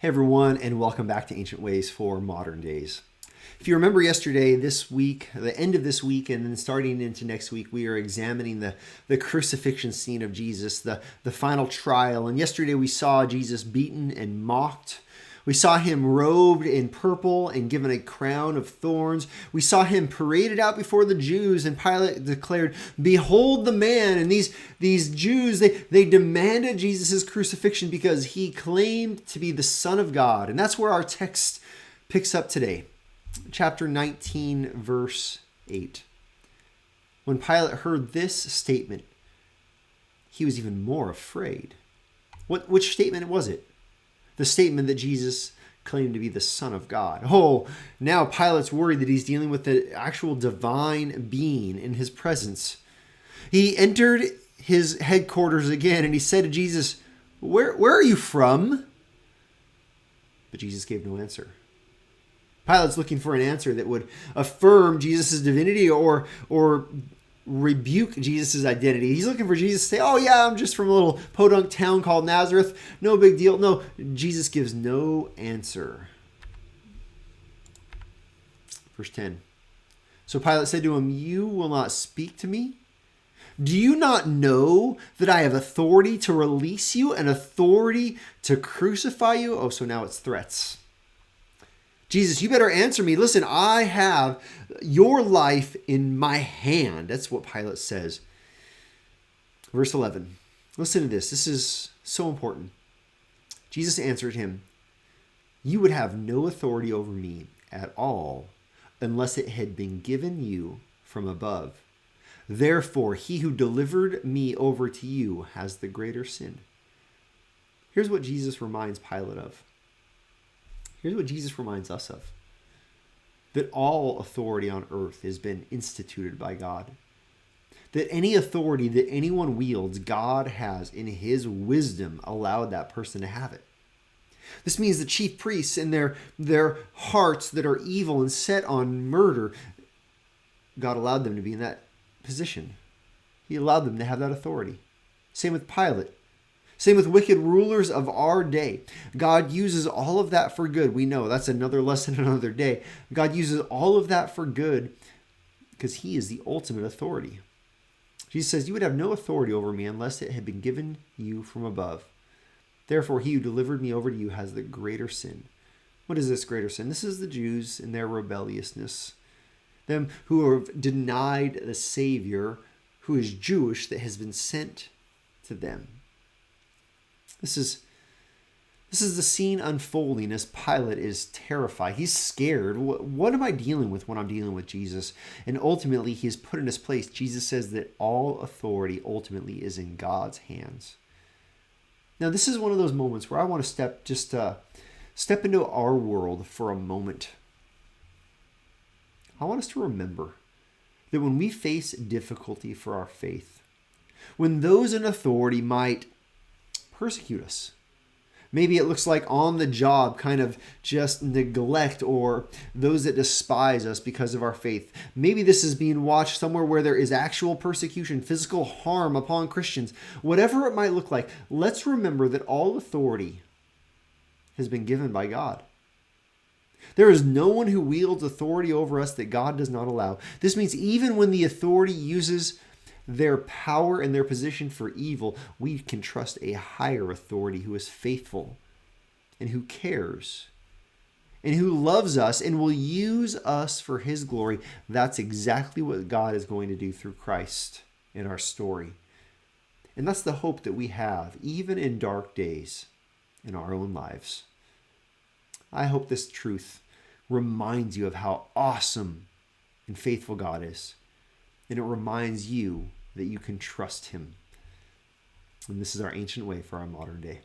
Hey everyone, and welcome back to Ancient Ways for Modern Days. If you remember yesterday, this week, the end of this week, and then starting into next week, we are examining the crucifixion scene of Jesus, the final trial. And yesterday we saw Jesus beaten and mocked. We saw him robed in purple and given a crown of thorns. We saw him paraded out before the Jews, and Pilate declared, "Behold the man." And these Jews, they demanded Jesus' crucifixion because he claimed to be the Son of God. And that's where our text picks up today. Chapter 19, verse 8. When Pilate heard this statement, he was even more afraid. Which statement was it? The statement that Jesus claimed to be the Son of God. Oh, now Pilate's worried that he's dealing with the actual divine being in his presence. He entered his headquarters again and he said to Jesus, Where are you from? But Jesus gave no answer. Pilate's looking for an answer that would affirm Jesus' divinity or rebuke Jesus' identity. He's looking for Jesus to say, "Oh yeah, I'm just from a little podunk town called Nazareth. No big deal." No, Jesus gives no answer. Verse 10. So Pilate said to him, "You will not speak to me? Do you not know that I have authority to release you and authority to crucify you?" Oh, so now it's threats. "Jesus, you better answer me. Listen, I have your life in my hand." That's what Pilate says. Verse 11. Listen to this. This is so important. Jesus answered him, "You would have no authority over me at all unless it had been given you from above. Therefore, he who delivered me over to you has the greater sin." Here's what Jesus reminds Pilate of. Here's what Jesus reminds us of. That all authority on earth has been instituted by God. That any authority that anyone wields, God has, in his wisdom, allowed that person to have it. This means the chief priests and their hearts that are evil and set on murder, God allowed them to be in that position. He allowed them to have that authority. Same with Pilate. Same with wicked rulers of our day. God uses all of that for good. We know that's another lesson another day. God uses all of that for good because he is the ultimate authority. Jesus says, "You would have no authority over me unless it had been given you from above. Therefore, he who delivered me over to you has the greater sin." What is this greater sin? This is the Jews in their rebelliousness. Them who have denied the Savior who is Jewish that has been sent to them. This is the scene unfolding as Pilate is terrified. He's scared. What am I dealing with when I'm dealing with Jesus? And ultimately, he is put in his place. Jesus says that all authority ultimately is in God's hands. Now, this is one of those moments where I want to step into our world for a moment. I want us to remember that when we face difficulty for our faith, when those in authority might persecute us. Maybe it looks like on the job kind of just neglect or those that despise us because of our faith. Maybe this is being watched somewhere where there is actual persecution, physical harm upon Christians. Whatever it might look like, let's remember that all authority has been given by God. There is no one who wields authority over us that God does not allow. This means even when the authority uses their power and their position for evil, we can trust a higher authority who is faithful and who cares and who loves us and will use us for his glory. That's exactly what God is going to do through Christ in our story. And that's the hope that we have, even in dark days in our own lives. I hope this truth reminds you of how awesome and faithful God is. And it reminds you that you can trust him. And this is our ancient way for our modern day.